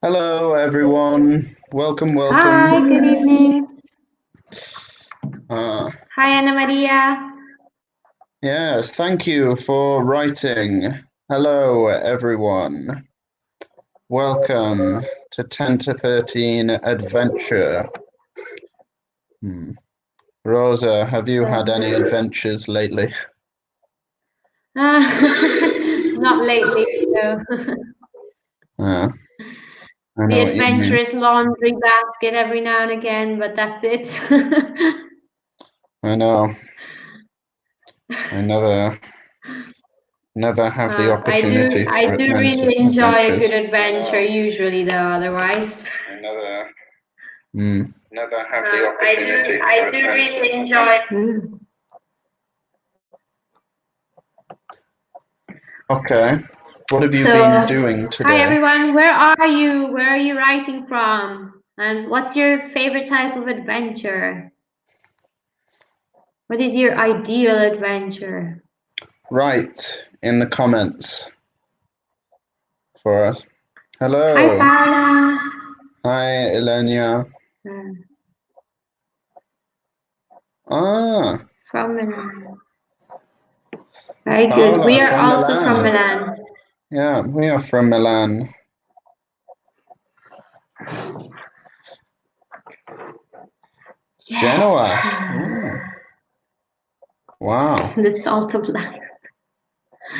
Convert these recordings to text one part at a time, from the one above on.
Hello, everyone. Welcome. Hi, good evening. Uh, Hi, Anna Maria. yes, thank you for writing. Hello, everyone. Welcome to 10 to 13 Adventure. Rosa, have you had any adventures lately? Not lately, no. I The know what you mean. adventurous laundry basket every now and again, but that's it. I know. I never have the opportunity I for do really enjoy a adventures. good adventure usually, though, otherwise. I never have the opportunity for I do really enjoy. Okay. What have you So, been doing hi today? everyone, where are you? Where are you writing from? And what's your favorite type of adventure? What is your ideal adventure? Write in the comments for us. Hello. Hi, Paula. Hi, Elenia. Ah, From Milan. Very good. Paola We are from also from Milan. Milan. Yeah, we are from Milan. Yes. Genoa. Ooh. Wow. The salt of life.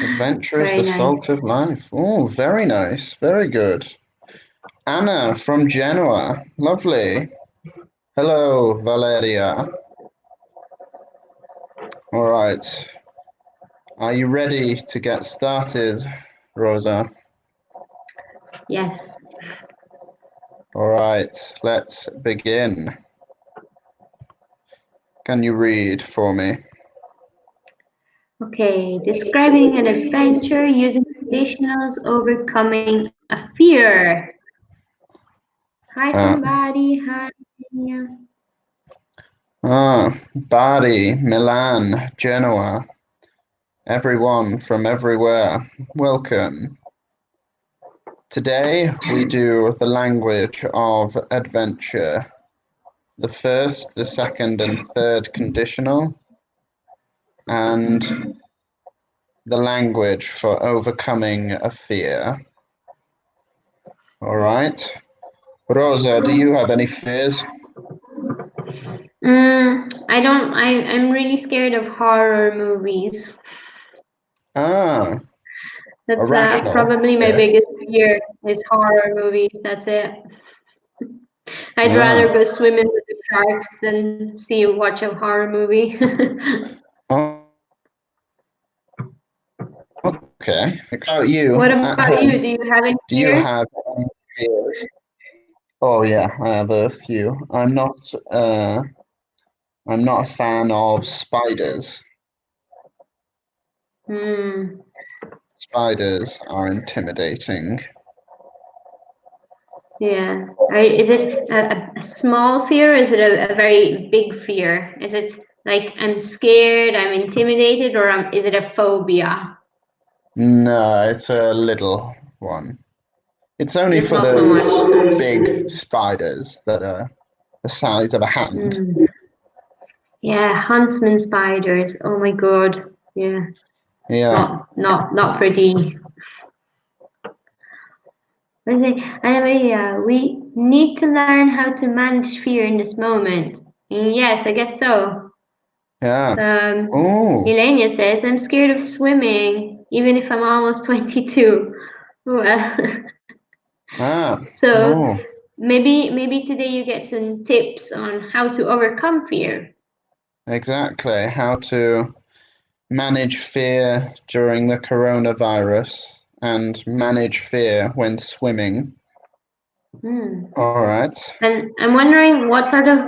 Adventurous, Very the salt nice. of life. Oh, very nice. Very good. Anna from Genoa. Lovely. Hello, Valeria. All right. Are you ready to get started, Rosa? Yes. All right, let's begin. Can you read for me? Okay, describing an adventure using conditionals, overcoming a fear. Hi, somebody. Hi. Bari, Milan, Genoa. Everyone from everywhere, welcome. Today we do the language of adventure. The first, the second, and third conditional, and the language for overcoming a fear. All right. Rosa, do you have any fears? I don't. I'm really scared of horror movies. Ah, That's irrational probably my fear. biggest fear is horror movies. That's it. I'd Ah. rather go swimming with the sharks than watch a horror movie. Okay. About you What at about home? you? Do you have any Do you fears? have any fears? Oh yeah, I have a few. I'm not a fan of spiders. Spiders are intimidating. Yeah. Is it a small fear? Or is it a very big fear? Is it like I'm scared, I'm intimidated, or is it a phobia? No, it's a little one. It's only It's for not so much. the big spiders that are the size of a hand. Yeah, huntsman spiders. Oh my god. Yeah. Yeah. Not pretty. We need to learn how to manage fear in this moment. Yes, I guess so. Yeah. Oh. Elenia says, I'm scared of swimming, even if I'm almost 22. Well, so Oh. maybe today you get some tips on how to overcome fear. Exactly. How to manage fear during the coronavirus and manage fear when swimming. All right. And I'm wondering what sort of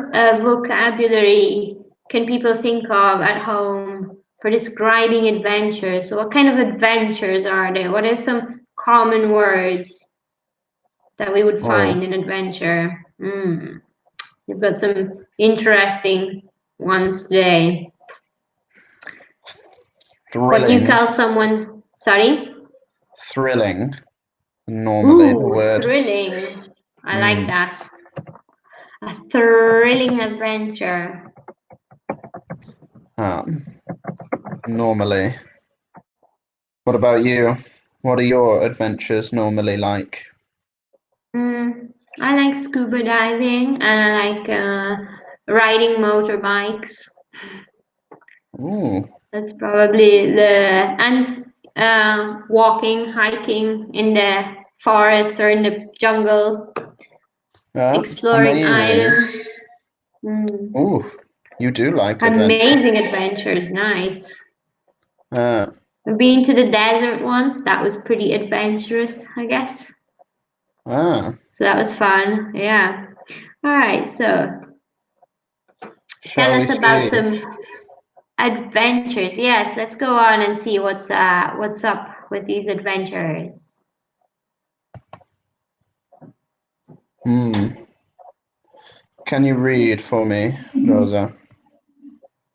vocabulary can people think of at home for describing adventures? So what kind of adventures are there? What are some common words that we would find in adventure? You've got some interesting ones today. Thrilling. What do you call someone? Sorry? Thrilling. Normally, the Ooh, word. thrilling. I like Mm. that. A thrilling adventure. Normally. What about you? What are your adventures normally like? I like scuba diving and I like riding motorbikes. Ooh. That's probably walking, hiking in the forest or in the jungle, Yeah, exploring amazing. islands. Mm. Ooh, you do like adventure. Amazing adventures, nice. Uh, I've been to the desert once. That was pretty adventurous, I guess. ah, So that was fun. Yeah. All right. So tell shall we us about see? some adventures. Yes, let's go on and see what's up with these adventures. Hmm. Can you read for me, Rosa?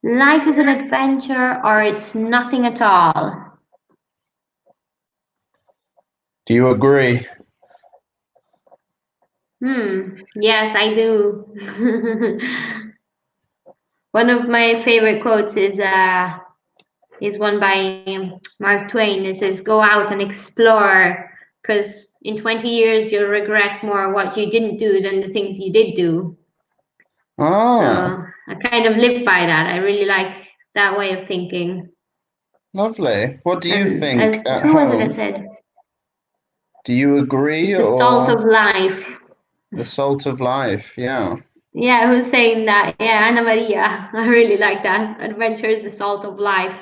Life is an adventure or it's nothing at all. Do you agree? Yes, I do. One of my favorite quotes is one by Mark Twain. It says, "Go out and explore, because in 20 years you'll regret more what you didn't do than the things you did do." So Ah, I kind of live by that. I really like that way of thinking. lovely. What do you And think as at who was it that home? said, Do you agree "It's the salt or of life." the salt of life? Yeah. Yeah, who's saying that? Yeah, Anna Maria. I really like that. Adventure is the salt of life.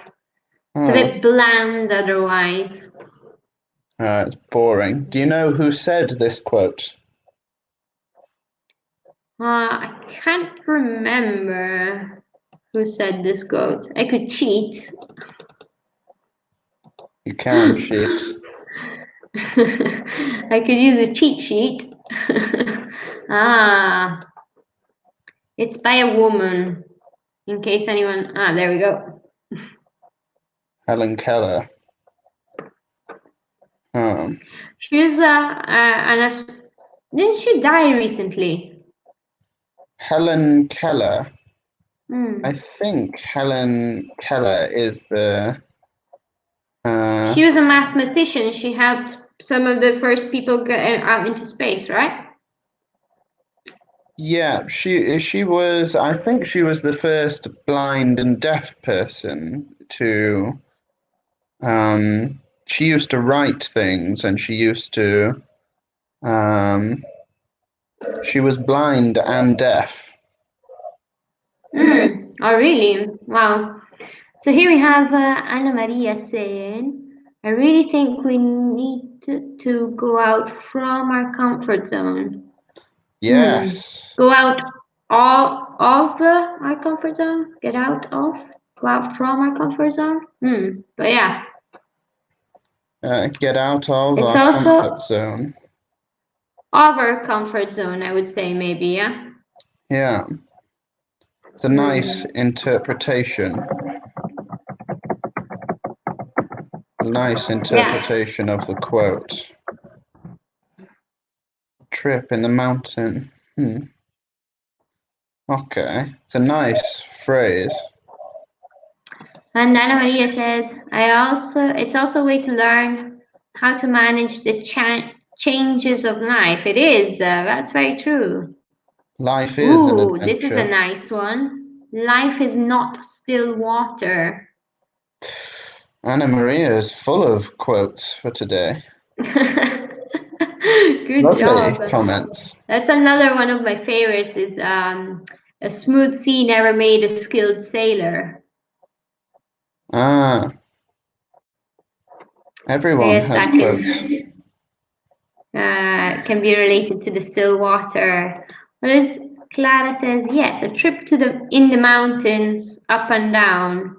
It's a Ah, bit bland otherwise. it's boring. Do you know who said this quote? I can't remember who said this quote. I could cheat. You can cheat. I could use a cheat sheet. ah, it's by a woman. In case anyone. There we go. Helen Keller. Um, She's didn't she die recently? Helen Keller. I Hmm. think Helen Keller is the. Uh, She was a mathematician. She helped some of the first people get out into space, right? yeah, she was. I think she was the first blind and deaf person to. She used to write things, and she used to. Um, she was blind and deaf. Oh, really? Wow. So here we have Anna Maria saying, I really think we need to go out from our comfort zone. Yes. Go out all of our comfort zone? Get out of? Go out from our comfort zone? But yeah, Get out of it's our comfort also zone. our comfort zone, I would say, maybe, yeah? Yeah, it's a nice interpretation. A nice Yeah. interpretation of the quote. Trip in the mountain. Okay, it's a nice phrase. And Anna Maria says, it's also a way to learn how to manage the changes of life. It is, that's very true. Life is an Ooh, this is a adventure. nice one. Life is not still water. Anna Maria is full of quotes for today. Good Lovely job. comments. That's another one of my favorites is a smooth sea never made a skilled sailor. Ah, I everyone guess has that quotes. can be related to the still water. Whereas Clara says, yes, a trip to the in the mountains, up and down.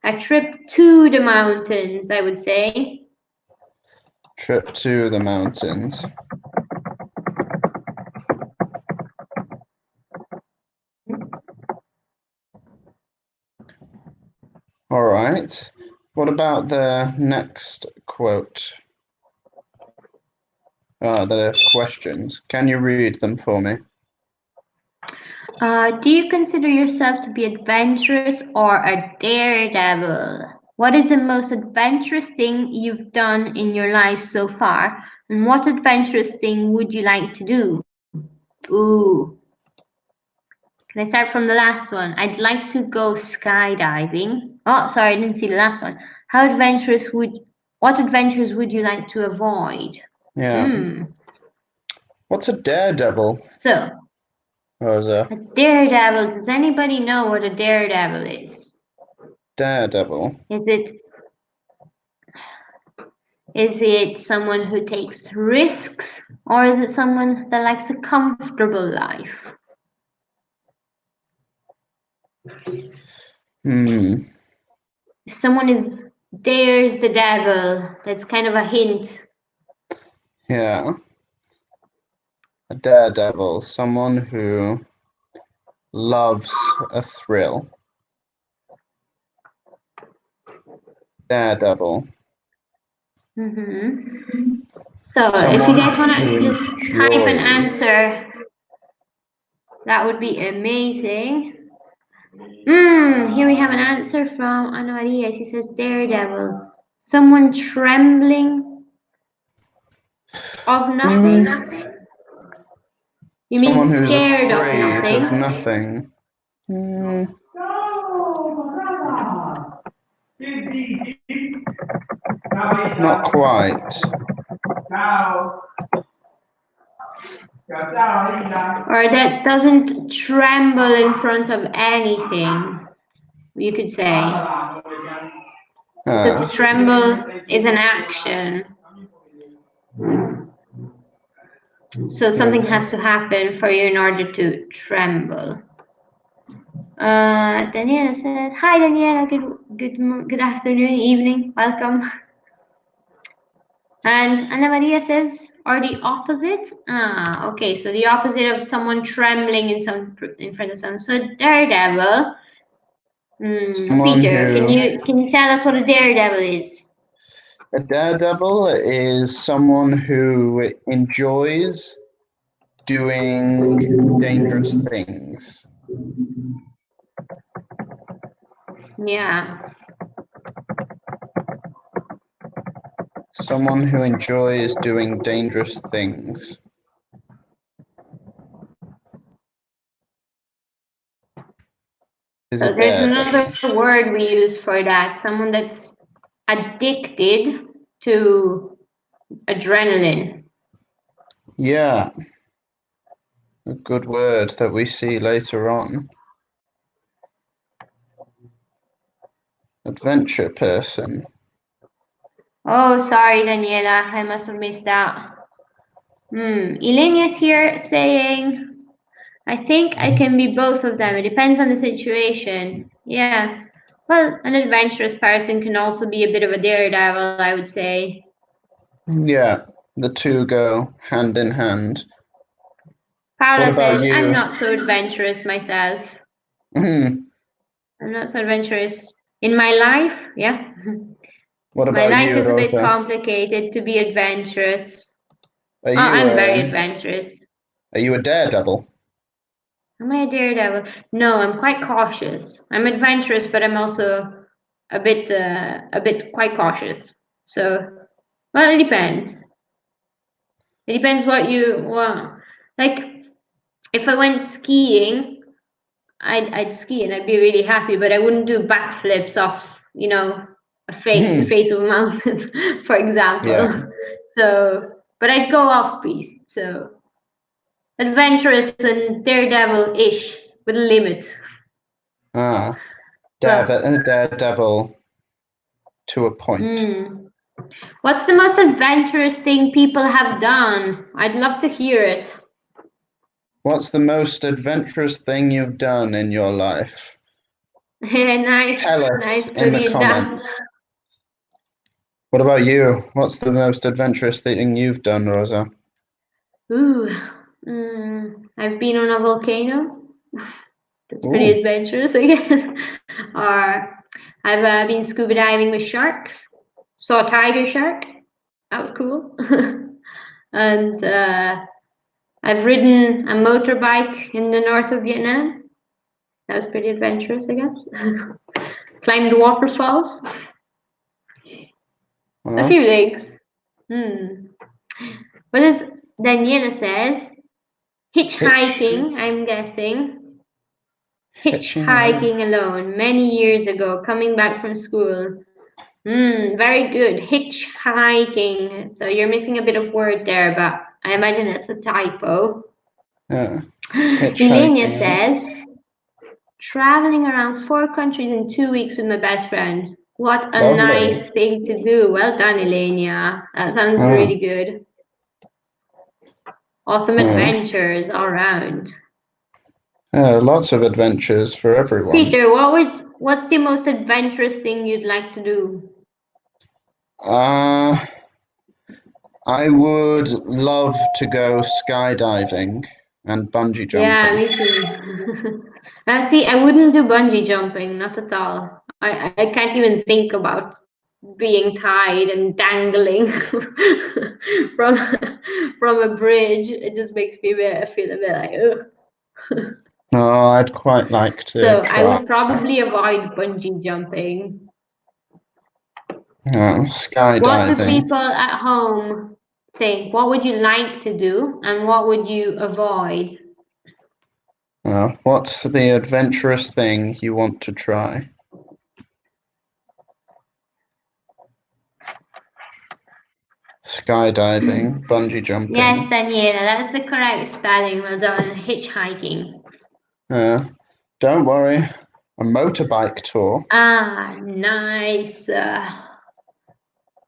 A trip to the mountains, I would say. Trip to the mountains. All right. What about the next quote? They're questions. Can you read them for me? Do you consider yourself to be adventurous or a daredevil? What is the most adventurous thing you've done in your life so far? And what adventurous thing would you like to do? Ooh. Can I start from the last one? I'd like to go skydiving. Oh, sorry, I didn't see the last one. What adventures would you like to avoid? Yeah. What's a daredevil, So, Rosa? a daredevil. Does anybody know what a daredevil is? Daredevil. Is it someone who takes risks, or is it someone that likes a comfortable life? If someone dares the devil, that's kind of a hint. Yeah. A daredevil, someone who loves a thrill. Daredevil. So if you guys want to just type an enjoys. answer, that would be amazing. Here we have an answer from Ana Maria. She says daredevil. Someone trembling of nothing? You mean Someone who's scared of afraid of nothing? nothing. Not quite. Or that doesn't tremble in front of anything, you could say. Because to tremble is an action. So something has to happen for you in order to tremble. Daniela says, "Hi Daniela, good afternoon, evening, welcome." And Ana Maria says, "Or the opposite?" Okay, so the opposite of someone trembling in front of someone. So daredevil. Peter, can you tell us what a daredevil is? A daredevil is someone who enjoys doing dangerous things. Yeah. Someone who enjoys doing dangerous things. So there's another word we use for that. Someone that's addicted to adrenaline. Yeah. A good word that we see later on. Adventure person. Oh, sorry, Daniela. I must have missed that. Elenia's here saying, I think I can be both of them. It depends on the situation. Yeah. Well, an adventurous person can also be a bit of a daredevil, I would say. Yeah, the two go hand in hand. Paula says, I'm not so adventurous myself. I'm not so adventurous in my life. Yeah. What My about life you, is a bit Rosa? complicated to be adventurous. I'm very adventurous. Are you a daredevil? Am I a daredevil? No, I'm quite cautious. I'm adventurous, but I'm also a bit quite cautious. So, well, it depends. It depends what you want. Like, if I went skiing, I'd ski and I'd be really happy, but I wouldn't do backflips off, the face of a mountain, for example. Yeah. So, but I'd go off piste. So, adventurous and daredevil-ish with a limit. Daredevil to a point. What's the most adventurous thing people have done? I'd love to hear it. What's the most adventurous thing you've done in your life? Nice. Tell us nice in the comments. What about you? What's the most adventurous thing you've done, Rosa? Ooh, I've been on a volcano. That's pretty adventurous, I guess. Or I've been scuba diving with sharks. Saw a tiger shark. That was cool. And I've ridden a motorbike in the north of Vietnam. That was pretty adventurous, I guess. Climbed waterfalls. A few things. What is Daniela says? Hitchhiking, I'm guessing. Hitchhiking alone many years ago, coming back from school. Very good. Hitchhiking. So you're missing a bit of word there, but I imagine that's a typo. Yeah. Elenia says, traveling around 4 countries in 2 weeks with my best friend. What a Lovely. nice thing to do. Well done, Elenia. That sounds really good. Awesome adventures all around. Lots of adventures for everyone. Peter, what's the most adventurous thing you'd like to do? I would love to go skydiving and bungee jumping. Yeah, me too. See, I wouldn't do bungee jumping, not at all. I can't even think about being tied and dangling from from a bridge. It just makes me feel a bit like, ugh. No, I'd quite like to So try. I would probably avoid bungee jumping. Skydiving. What do people at home think? What would you like to do, and what would you avoid? What's the adventurous thing you want to try? Skydiving, bungee jumping. Yes, Daniela, that's the correct spelling. Well done. Hitchhiking. Don't worry. A motorbike tour. Ah, nice.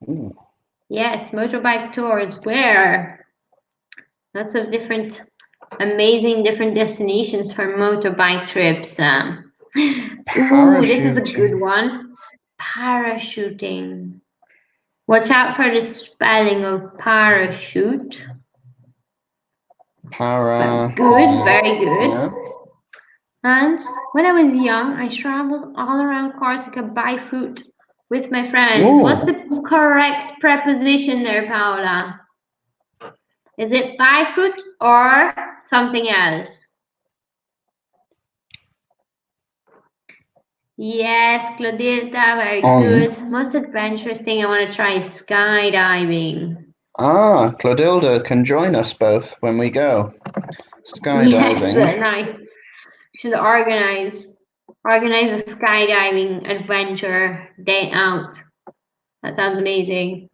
Ooh. Yes, motorbike tours. Where? Lots of different, amazing different destinations for motorbike trips. Ooh, this is a good one. Parachuting. Watch out for the spelling of parachute. But good, very good. Yeah. And when I was young, I traveled all around Corsica by foot with my friends. What's the correct preposition there, Paola? Is it by foot or something else? Yes, Clotilda, very good. Most adventurous thing I want to try is skydiving. Clotilda can join us both when we go skydiving. Yes, nice. Should organize a skydiving adventure day out. That sounds amazing.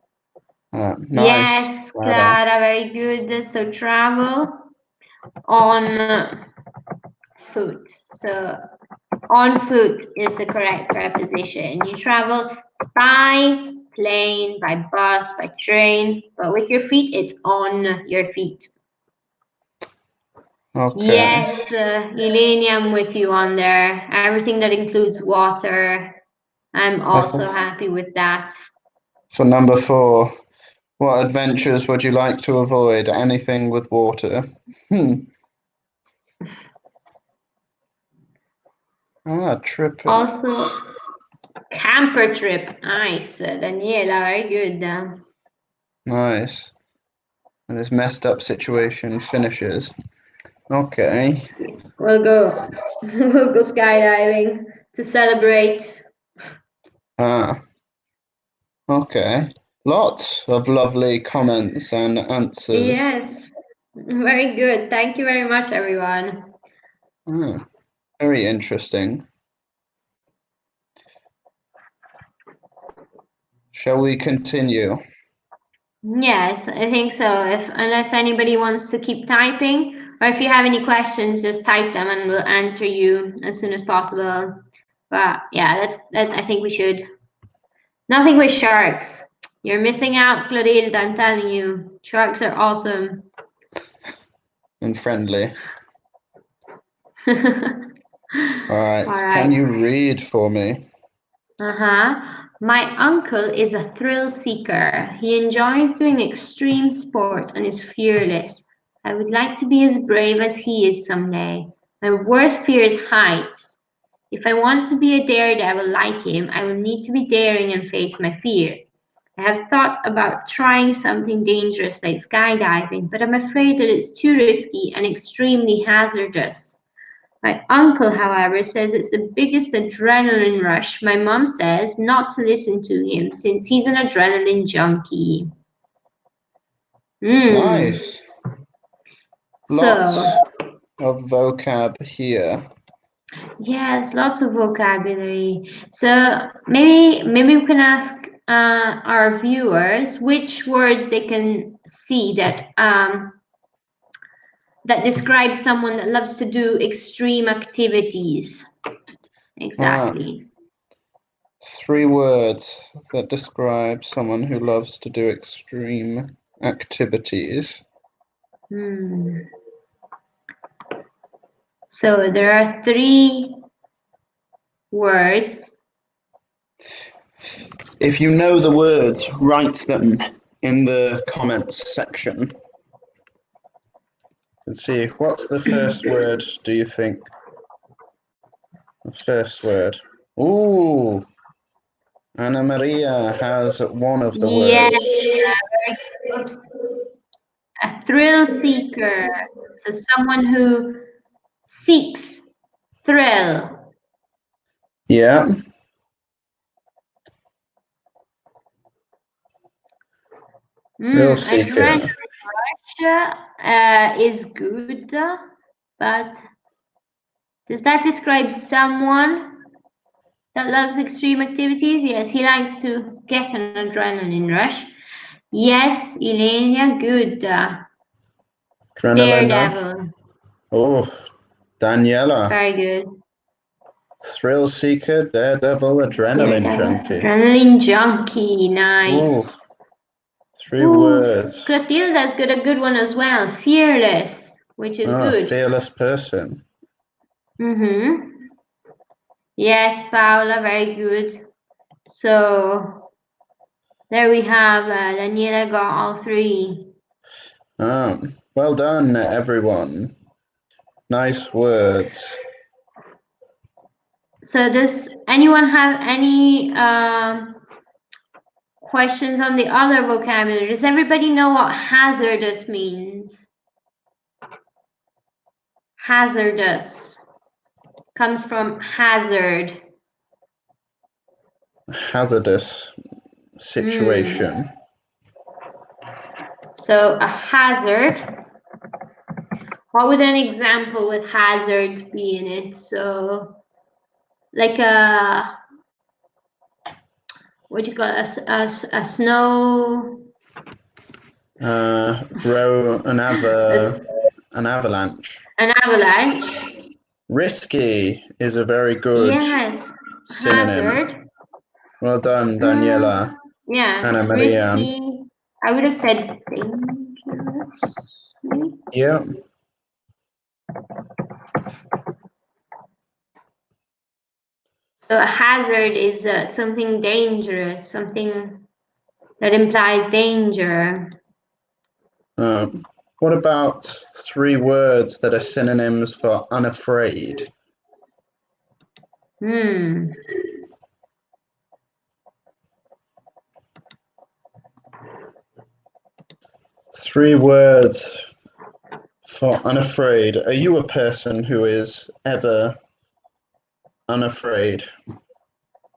Nice. Yes, Clara, very good. So travel on foot. So on foot is the correct preposition. You travel by plane, by bus, by train, but with your feet, it's on your feet. Okay. Yes, Eleni, I'm with you on there. Everything that includes water, I'm also happy with that. For number 4, what adventures would you like to avoid? Anything with water. Trip. Also, camper trip. Nice, Daniela, very good. Nice. And this messed up situation finishes. Okay. We'll go skydiving to celebrate. Okay. Lots of lovely comments and answers. Yes, very good. Thank you very much, everyone. Very interesting. Shall we continue? Yes, I think so. Unless anybody wants to keep typing, or if you have any questions, just type them and we'll answer you as soon as possible. But yeah, that's I think we should. Nothing with sharks. You're missing out, Clotilde, I'm telling you. Sharks are awesome. And friendly. All right. Can you read for me? My uncle is a thrill seeker. He enjoys doing extreme sports and is fearless. I would like to be as brave as he is someday. My worst fear is heights. If I want to be a daredevil like him, I will need to be daring and face my fear. I have thought about trying something dangerous like skydiving, but I'm afraid that it's too risky and extremely hazardous. My uncle, however, says it's the biggest adrenaline rush. My mom says not to listen to him since he's an adrenaline junkie. Nice. Lots So, of vocab here. yes, lots of vocabulary. So maybe we can ask our viewers which words they can see that that describe someone that loves to do extreme activities. Exactly. 3 words that describe someone who loves to do extreme activities. So there are 3 words. If you know the words, write them in the comments section. Let's see, what's the first word, do you think? The first word. Ooh, Anna Maria has one of the words. Yes, a thrill seeker. So someone who seeks thrill. Yeah. Thrill seeker. Adrenaline rush is good, but does that describe someone that loves extreme activities? Yes, he likes to get an adrenaline rush. Yes, Ilenia, good. Adrenaline rush. Daredevil. Oh, Daniela. Very good. Thrill seeker, daredevil, adrenaline junkie. Adrenaline junkie, nice. Ooh, 3 words. Clotilda's got a good one as well. Fearless, which is good. Fearless person. Yes, Paula, very good. So there we have Daniela got all 3. Well done, everyone. Nice words. So does anyone have any questions on the other vocabulary? Does everybody know what hazardous means? Hazardous comes from hazard. Hazardous situation. So a hazard. What would an example with hazard be in it? So like a, what do you call it? A snow. An avalanche. An avalanche. Risky is a very good synonym. Hazard. Well done, Daniela. Yeah, Anna Maria. risky. I would have said dangerous. Yeah. So a hazard is something dangerous, something that implies danger. What about 3 words that are synonyms for unafraid? 3 words for unafraid. Are you a person who is ever unafraid,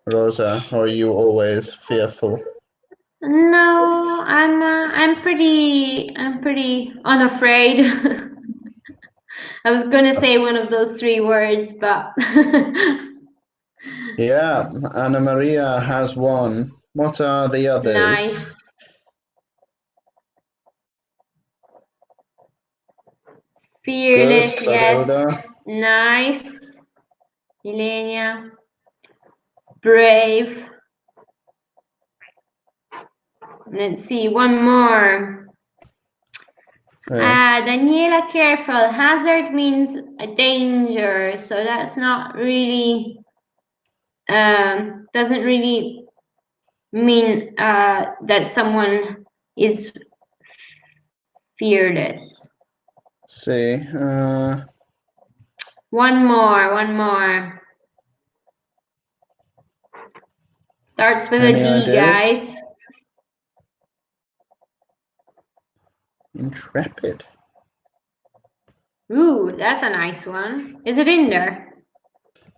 Rosa, or are you always fearful? No, I'm pretty unafraid. I was gonna say one of those 3 words, but yeah, Anna Maria has one. What are the others? Nice. Fearless, Good, yes. Clotilda. Nice. Ilenia. Brave. Let's see, one more. Daniela, careful. Hazard means a danger, so that's not really, doesn't really mean that someone is fearless. See. One more. Starts with a D, ideas? guys. Intrepid. Ooh, that's a nice one. Is it in there?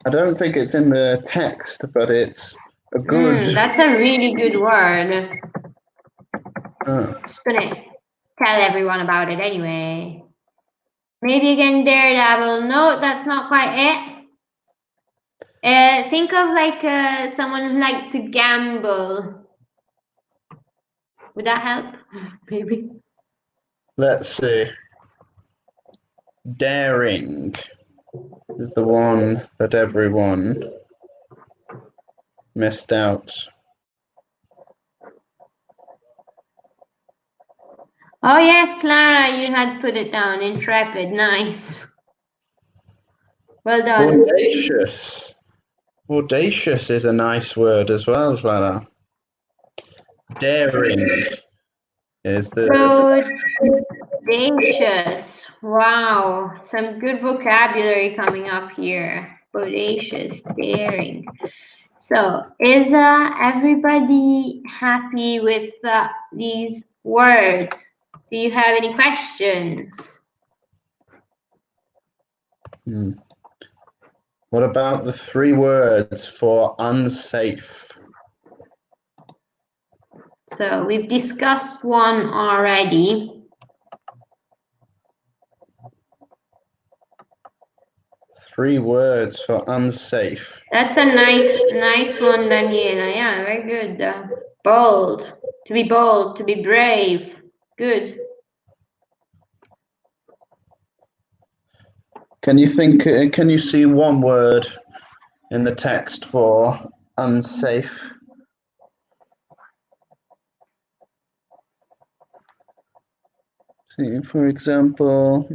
I don't think it's in the text, but it's a good. That's a really good word. Uh, Just gonna tell everyone about it anyway. Maybe again Daredevil. No, that's not quite it. Think of like someone who likes to gamble. Would that help? Maybe. let's see. Daring is the one that everyone missed out. Oh yes, Clara, you had put it down. Intrepid, nice. Well done. Audacious. Audacious is a nice word as well, Clara. Daring is the. Bodacious. Wow, some good vocabulary coming up here. Bodacious, daring. So, is everybody happy with these words? Do you have any questions? What about the 3 words for unsafe? So, we've discussed one already. 3 words for unsafe. That's a nice one, Daniela. Yeah, very good. Bold. To be bold, to be brave. Good. Can you think? Can you see one word in the text for unsafe? See, for example.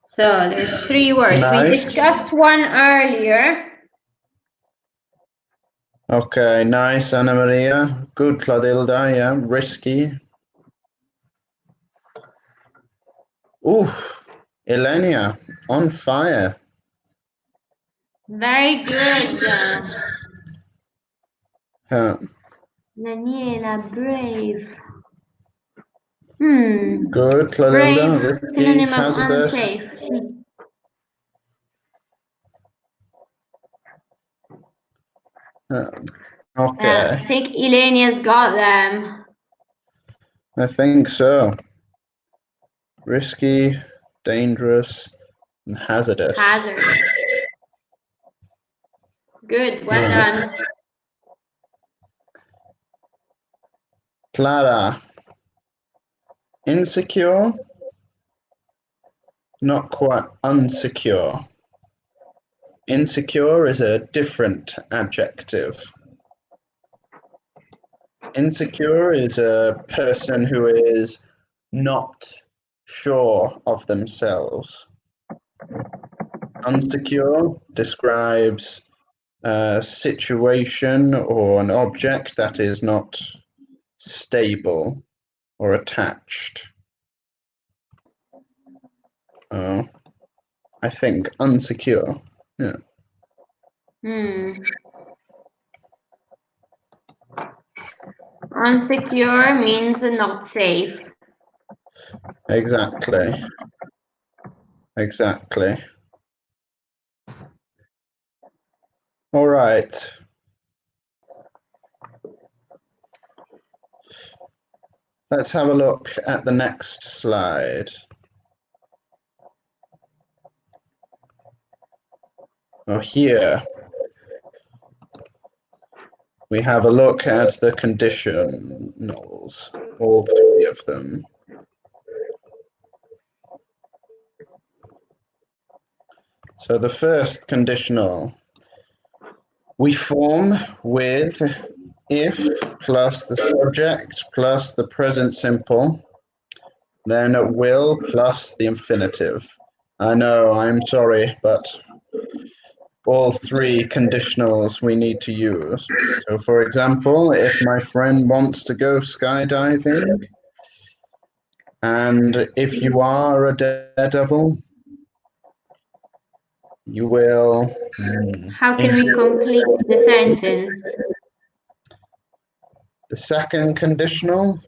So there's 3 words. Nice. We discussed one earlier. Okay, nice, Anna Maria. Good, Clotilda. Yeah, risky. Ooh, Elenia, on fire. Very good. Daniela, brave. Good, Clotilda. Brave, Risky, synonym of hazardous. unsafe. Okay. I think Elenia's got them. I think so. Risky, dangerous, and hazardous. Good, well done. Clara. Insecure, not quite unsecure. Insecure is a different adjective. Insecure is a person who is not sure of themselves. Unsecure describes a situation or an object that is not stable or attached. I think unsecure. Yeah. Unsecure means not safe. Exactly. All right. Let's have a look at the next slide. Here we have a look at the conditionals, all 3 of them. So the first conditional, we form with if plus the subject plus the present simple, then will plus the infinitive. I know, I'm sorry, but all 3 conditionals we need to use. So for example, if my friend wants to go skydiving, and if you are a daredevil, you will. How can we complete the sentence? The second conditional,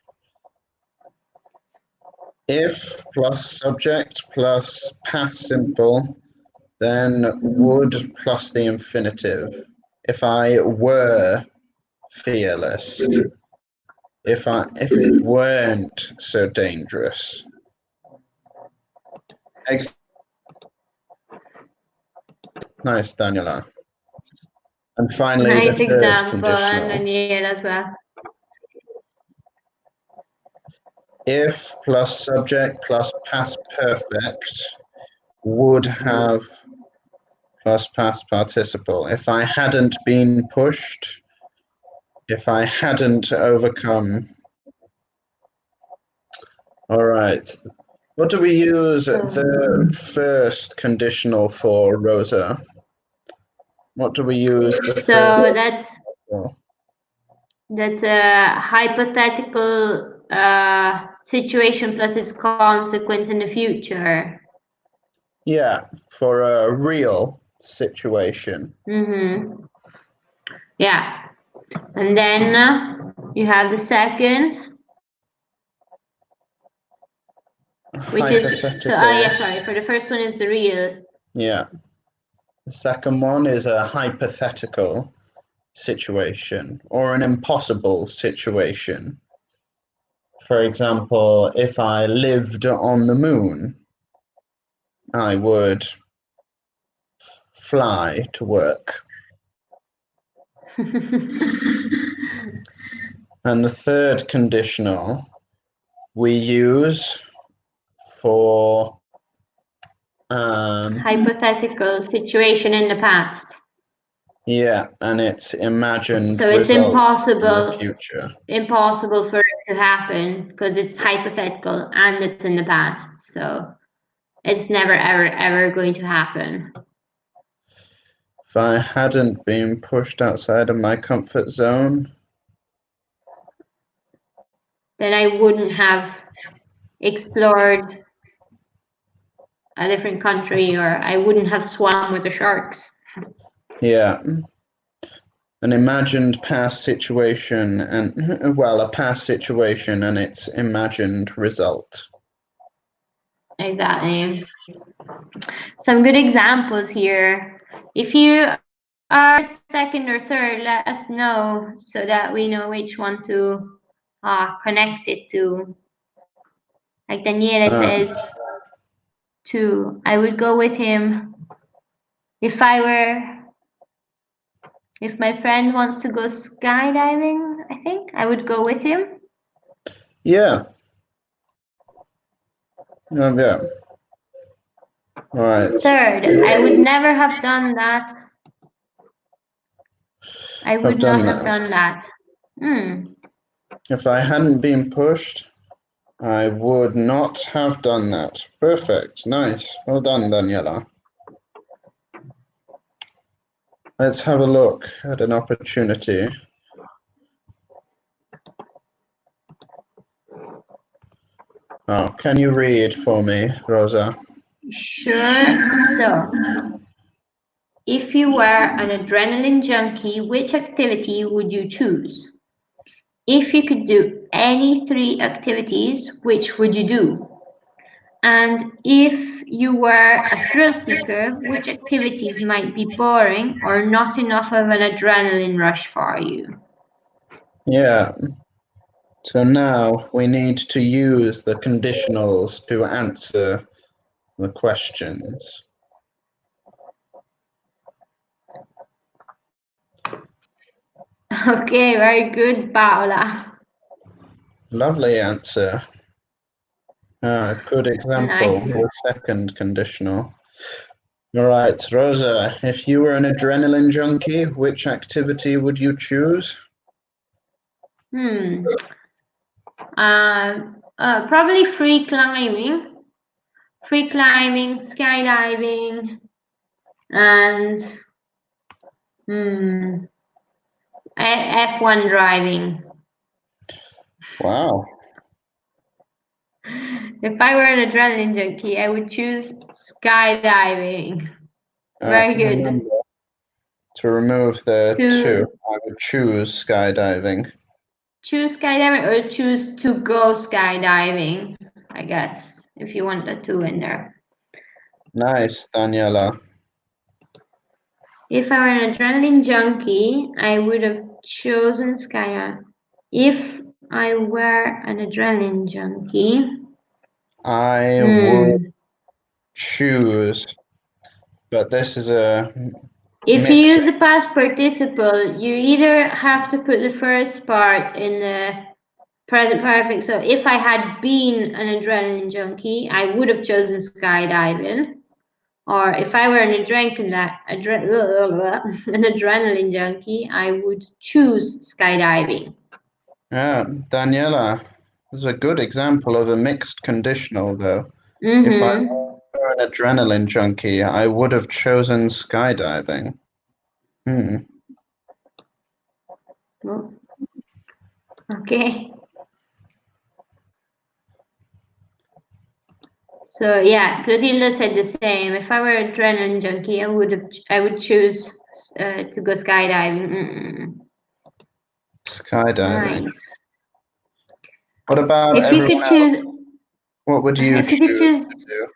if plus subject plus past simple, then would plus the infinitive. If I were fearless, if it weren't so dangerous. Nice, Daniela. And finally, Nice the third example, conditional. and Daniel as well. If plus subject plus past perfect would have plus past participle. If I hadn't been pushed, if I hadn't overcome. All right. What do we use the first conditional for, Rosa? What do we use the So first for? That's a hypothetical situation plus its consequence in the future. Yeah, for a real situation. Mm-hmm. Yeah. And then you have the second, which is sorry. For the first one is the real. Yeah. The second one is a hypothetical situation or an impossible situation. For example, if I lived on the moon, I would fly to work. And the third conditional we use for hypothetical situation in the past. Yeah, and it's imagined so it's impossible in the future. Impossible for it to happen because it's hypothetical and it's in the past. So it's never ever going to happen. If I hadn't been pushed outside of my comfort zone, then I wouldn't have explored a different country, or I wouldn't have swum with the sharks. Yeah. An imagined past situation and, well, a past situation and its imagined result. Exactly. Some good examples here. If you are second or third, let us know so that we know which one to connect it to. Like Daniela says, I would go with him. If my friend wants to go skydiving, I think I would go with him. Yeah. Yeah. All right. Third, I would never have done that. I would not have done that. If I hadn't been pushed, I would not have done that. Perfect. Nice. Well done, Daniela. Let's have a look at an opportunity. Oh, can you read for me, Rosa? Sure. So, if you were an adrenaline junkie, which activity would you choose? If you could do any 3 activities, which would you do? And if you were a thrill seeker, which activities might be boring or not enough of an adrenaline rush for you? Yeah. So now we need to use the conditionals to answer the questions. Okay, very good, Paola. Lovely answer. Good example. Nice. The second conditional. All right, Rosa, if you were an adrenaline junkie, which activity would you choose? Probably free climbing, skydiving, and F1 driving. Wow. If I were an adrenaline junkie, I would choose skydiving. Very good. Remember, to remove the two, I would choose skydiving. choose skydiving or choose to go skydiving, I guess, if you want the two in there. Nice, Daniela. If I were an adrenaline junkie, I would have chosen skydiving. If I were an adrenaline junkie, I would choose, but this is a if you mix. use the past participle, you either have to put the first part in the present perfect. So if I had been an adrenaline junkie, I would have chosen skydiving. Or if I were an adrenaline junkie, I would choose skydiving. Yeah, Daniela is a good example of a mixed conditional, though. If I were an adrenaline junkie, I would have chosen skydiving. Oh, okay. So yeah, Clotilde said the same. If I were an adrenaline junkie, I would choose to go skydiving. Skydiving. Nice. What about If you everyone could else? choose, What would you if you choose could choose, to do?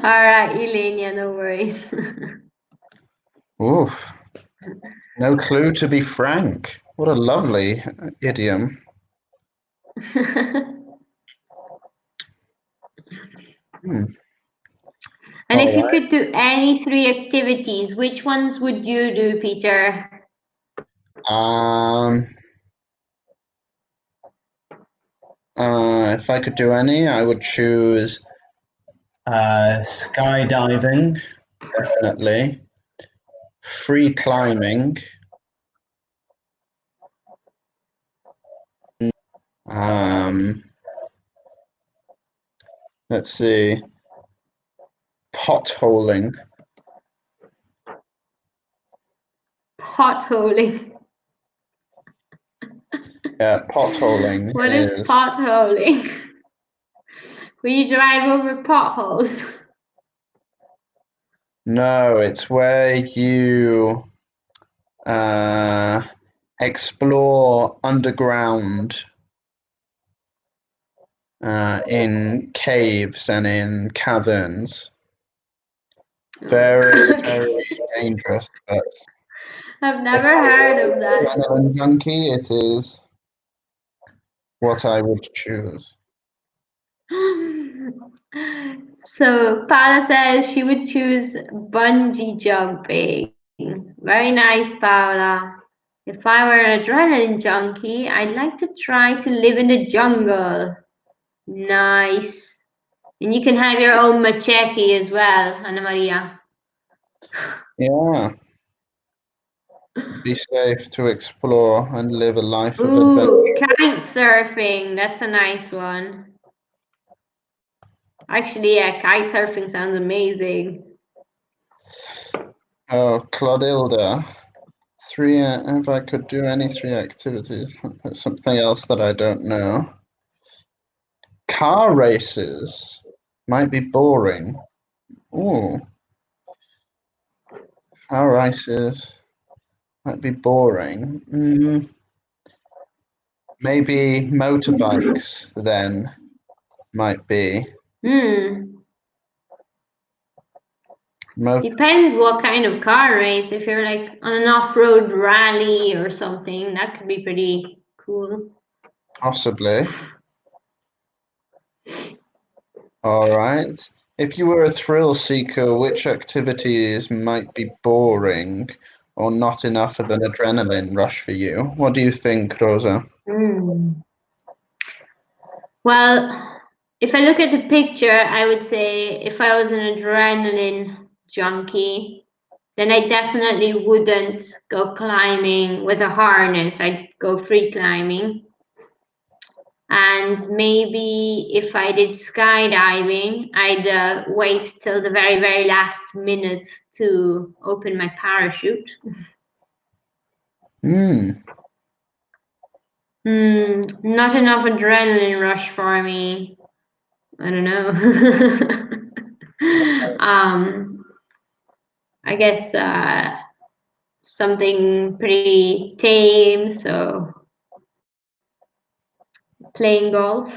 All right, Elenia, no worries. Oof, no clue to be frank. What a lovely idiom. Hmm. And if All you right. could do any three activities, which ones would you do, Peter? If I could do any, I would choose skydiving, definitely. Free climbing. Um, let's see. Potholing. Potholing. Yeah, potholing What is is potholing? Will you drive over potholes? no, it's where you explore underground in caves and in caverns. Very, very dangerous, but I've if never I heard were of an that. adrenaline junkie, it is what I would choose. So Paula says she would choose bungee jumping. Very nice, Paula. If I were an adrenaline junkie, I'd like to try to live in the jungle. Nice. And you can have your own machete as well, Anna Maria. Yeah, be safe to explore and live a life of adventure. Ooh, kite surfing. That's a nice one. Actually, yeah, kite surfing sounds amazing. Oh, Clodilda. If I could do any three activities, something else that I don't know. Car races might be boring. Ooh, car races might be boring. Maybe motorbikes then might be. Depends what kind of car race. If you're like on an off-road rally or something, that could be pretty cool. Possibly. All right. If you were a thrill seeker, which activities might be boring or not enough of an adrenaline rush for you? What do you think, Rosa? Well, if I look at the picture, I would say if I was an adrenaline junkie, then I definitely wouldn't go climbing with a harness. I'd go free climbing. And maybe if I did skydiving, I'd wait till the very, very last minute to open my parachute. Not enough adrenaline rush for me. I don't know. I guess something pretty tame, so playing golf.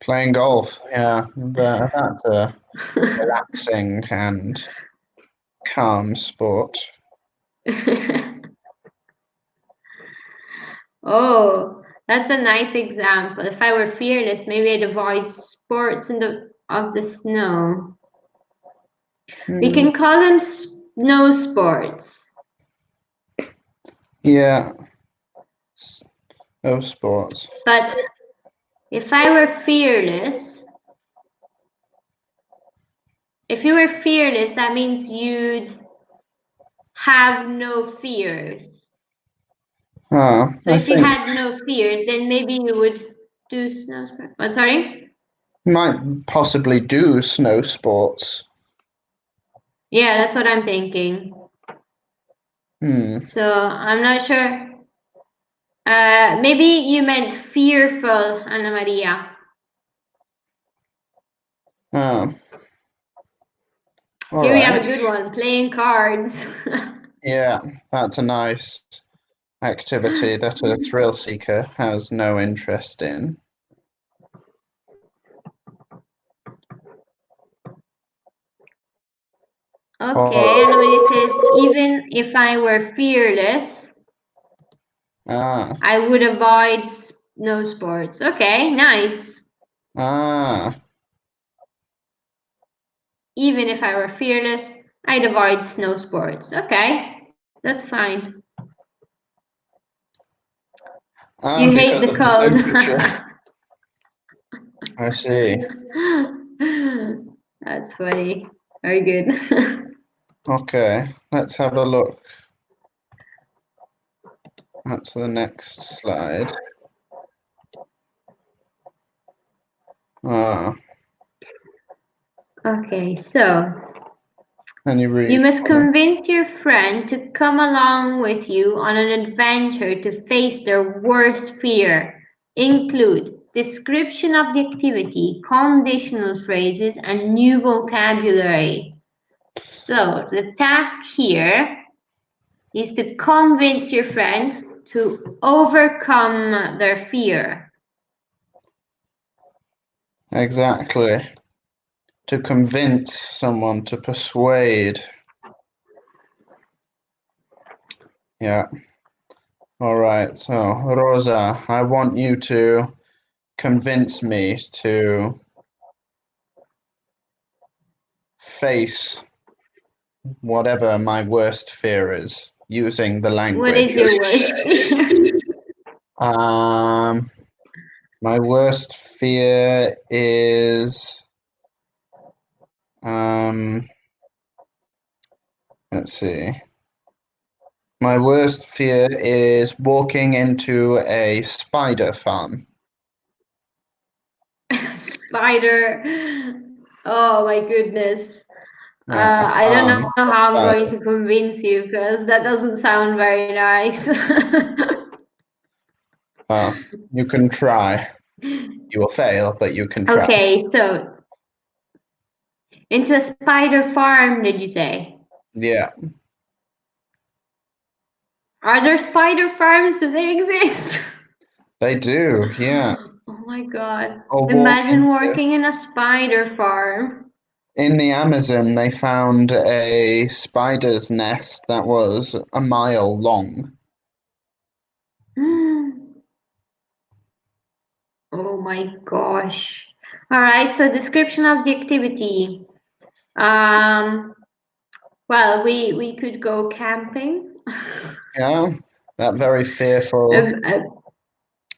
Playing golf, yeah, that's a relaxing and calm sport. Oh, that's a nice example. If I were fearless, maybe I'd avoid sports of the snow. We Hmm, can call them snow sports. yeah, those sports. But if I were fearless, if you were fearless, that means you'd have no fears. So I if you think had no fears, then maybe you would do snow sports. Oh, sorry? you might possibly do snow sports. Yeah, that's what I'm thinking. Hmm. So I'm not sure. Maybe you meant fearful, Anna Maria. Oh, all Here we have a right. good one, playing cards. Yeah, that's a nice activity that a thrill seeker has no interest in. Or Okay, Anna Maria says, even if I were fearless, ah I would avoid snow sports. Okay, nice. ah Even if I were fearless, I'd avoid snow sports. Okay, that's fine. You hate because the of the cold. temperature. I see. That's funny. Very good. Okay, let's have a look at the next slide. Ah, Okay, so can you you read must for me? convince your friend to come along with you on an adventure to face their worst fear. Include description of the activity, conditional phrases, and new vocabulary. So the task here is to convince your friend to overcome their fear. Exactly. To convince someone, to persuade. Yeah. All right. So, Rosa, I want you to convince me to face whatever my worst fear is using the What is language. your worst fear? Um, my worst fear is let's see. My worst fear is walking into a spider farm. Spider. Oh my goodness. Yeah, a I don't know farm how of I'm going spiders. to convince you because that doesn't sound very nice. Well, you can try. You will fail, but you can try. Okay, so into a spider farm, did you say? Yeah, Are there spider farms? Do they exist? they do. Yeah, Oh my god. or walk Imagine into. working in a spider farm. In the Amazon, they found a spider's nest that was a mile long. Oh my gosh. All right, so description of the activity. Um, well, we could go camping. Yeah, that very fearful. Um,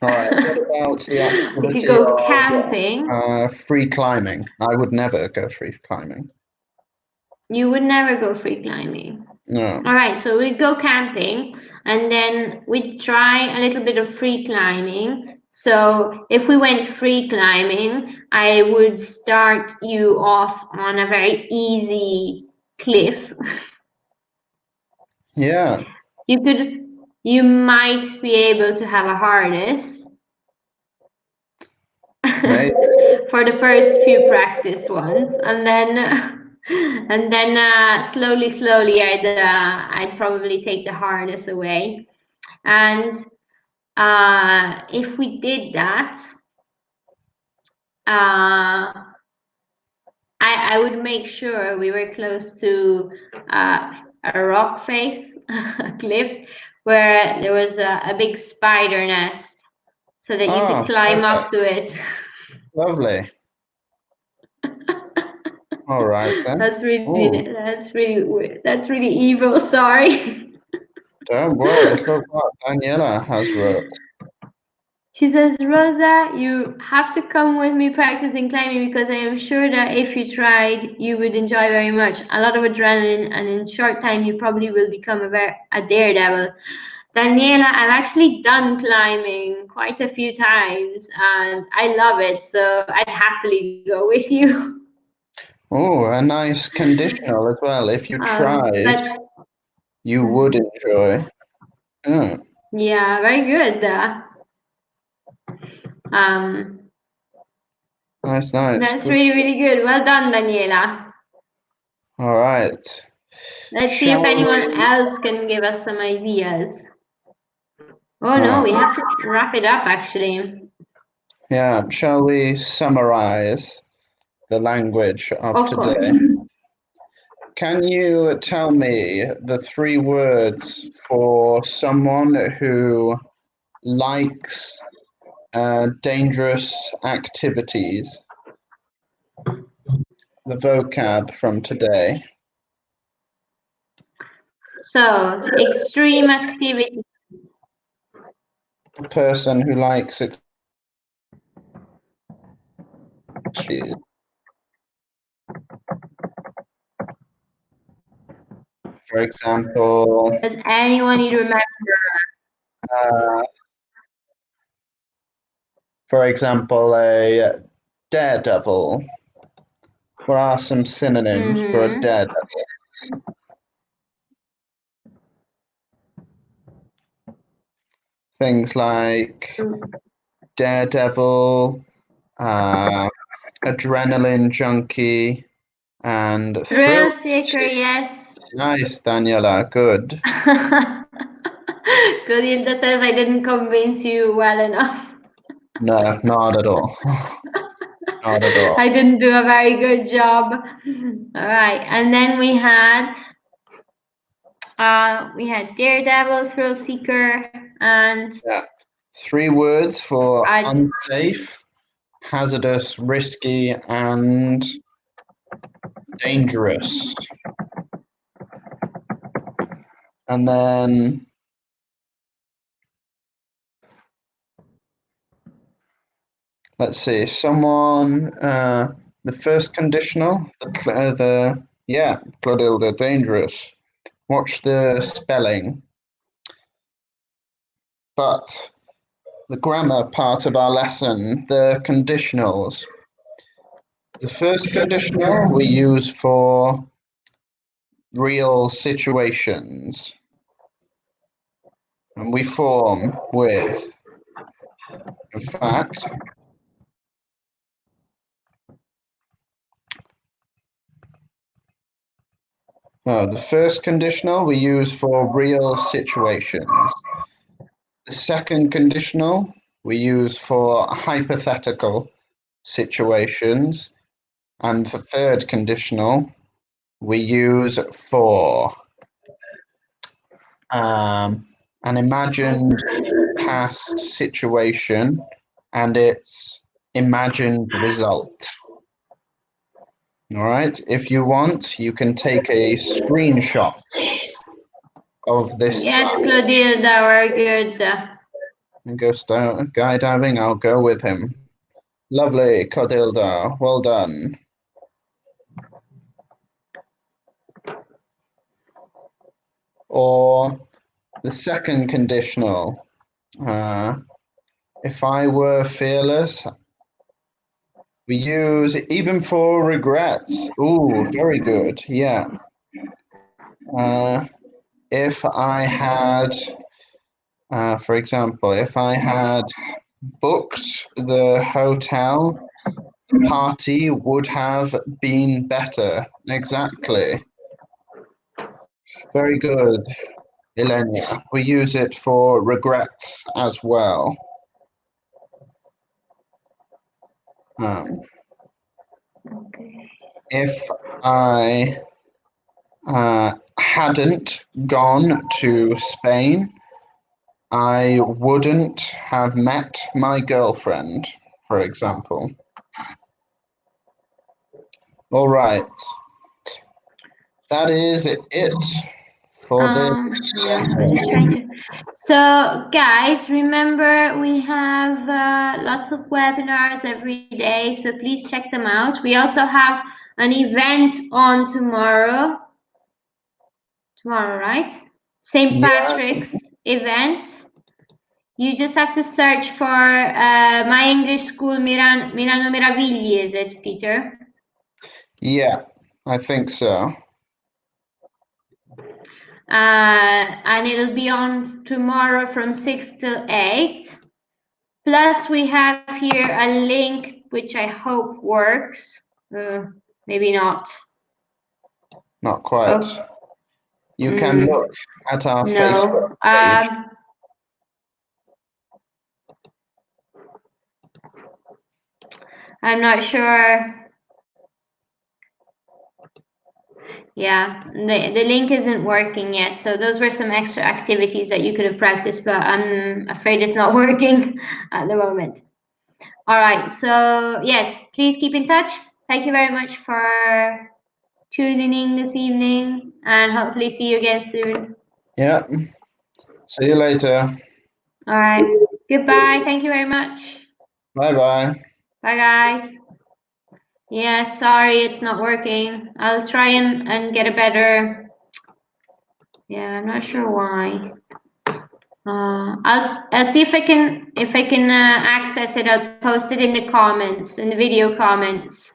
All right, what about the we could activity go of camping. free climbing? I would never go free climbing. You would never go free climbing. No. All right, so we go camping and then we try a little bit of free climbing. So if we went free climbing, I would start you off on a very easy cliff. Yeah, You might be able to have a harness maybe. for the first few practice ones, and then And then slowly, I'd probably take the harness away. And if we did that, I would make sure we were close to a rock face, a cliff, where there was a big spider nest, so that you could climb up perfect. to it. Lovely. All right then. Ooh, That's really evil. Sorry. don't worry. Look what Daniela has wrote. She says, Rosa, you have to come with me practicing climbing because I am sure that if you tried, you would enjoy very much. A lot of adrenaline, and in short time, you probably will become a daredevil. Daniela, I've actually done climbing quite a few times and I love it, so I'd happily go with you. Oh, a nice conditional as well. If you tried, But you would enjoy. Mm, yeah, very good. Um, nice, nice. that's Good. really good. Well done, Daniela. All right. Let's see if Shall anyone we? else can give us some ideas. Oh no, Oh, we have to wrap it up actually. yeah. Shall we summarize the language of Of course. today? Can you tell me the three words for someone who likes dangerous activities? The vocab from today. So, extreme activity. A person who likes activities. For example, Does anyone need to remember? uh, a daredevil. What are some synonyms for a daredevil? Things like daredevil, adrenaline junkie, and Thrill thrill. seeker, yes. Nice, Daniela. Good. Clotilde says I didn't convince you well enough. No, not at all. Not at all. I didn't do a very good job. All right, and then we had Daredevil, Thrill Seeker, and Yeah. Three words for uh, unsafe, hazardous, risky, and dangerous. And then let's see, someone, the first conditional, Clotilde, dangerous. Watch the spelling. But the grammar part of our lesson, the conditionals. The first conditional we use for real situations, and we form with, in fact, the first conditional we use for real situations. The second conditional we use for hypothetical situations. And the third conditional we use for an imagined past situation and its imagined result. All right, if you want, you can take a screenshot of this yes, speech Clotilde, very good. and go skydiving. I'll go with him. Lovely, Codilda. Well done. Or the second conditional. If I were fearless, we use even for regrets. Ooh, very good. Yeah. If I had, for example, if I had booked the hotel party would have been better. Exactly. Very good, Ilenia. We use it for regrets as well. Okay. If I hadn't gone to Spain, I wouldn't have met my girlfriend, for example. All right. That is it for this Yeah, I'm lesson. just trying to. So, guys, remember we have lots of webinars every day, so please check them out. We also have an event on tomorrow. Tomorrow, right? St. Yeah, Patrick's event. You just have to search for My English School Milano Meravigli, is it, Peter? yeah, I think so. And it'll be on tomorrow from 6 till 8. Plus, we have here a link which I hope works. Maybe not. Not quite. Oh, You can look at our Facebook no. page. I'm not sure. Yeah, the link isn't working yet. So those were some extra activities that you could have practiced, but I'm afraid it's not working at the moment. All right, so yes, please keep in touch. Thank you very much for tuning in this evening, and hopefully see you again soon. Yeah. See you later. All right, goodbye. Thank you very much. Bye-bye. Bye, guys. Yeah, sorry, it's not working. I'll try and get a better. Yeah, I'm not sure why. I'll see if I can access it. I'll post it in the comments, in the video comments.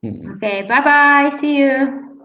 Okay, bye bye. See you.